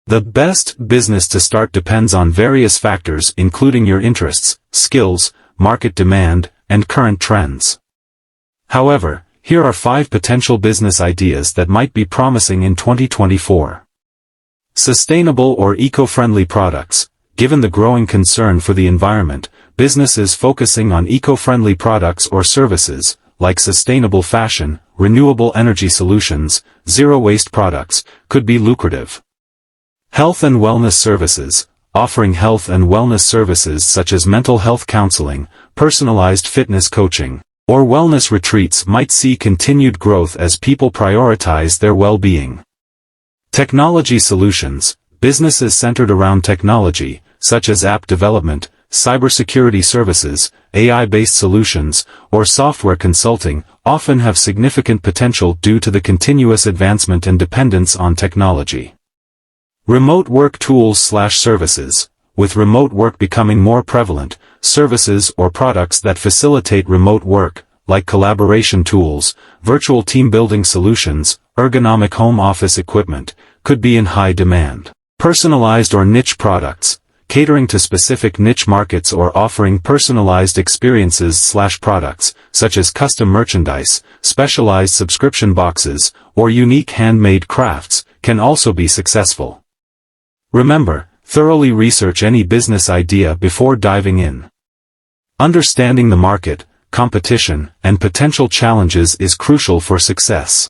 The best business to start depends on various factors including your interests, skills, market demand, and current trends. However, here are 5 potential business ideas that might be promising in 2024. Sustainable or eco-friendly products. Given the growing concern for the environment, businesses focusing on eco-friendly products or services, like sustainable fashion, renewable energy solutions, zero-waste products, could be lucrative. Health and wellness services. Offering health and wellness services such as mental health counseling, personalized fitness coaching, or wellness retreats might see continued growth as people prioritize their well-being. Technology solutions. Businesses centered around technology, such as app development, cybersecurity services, AI-based solutions, or software consulting, often have significant potential due to the continuous advancement and dependence on technology. Remote work tools/services. With remote work becoming more prevalent, services or products that facilitate remote work, like collaboration tools, virtual team building solutions, ergonomic home office equipment, could be in high demand. Personalized or niche products. Catering to specific niche markets or offering personalized experiences/products, such as custom merchandise, specialized subscription boxes, or unique handmade crafts, can also be successful. Remember, thoroughly research any business idea before diving in. Understanding the market, competition, and potential challenges is crucial for success.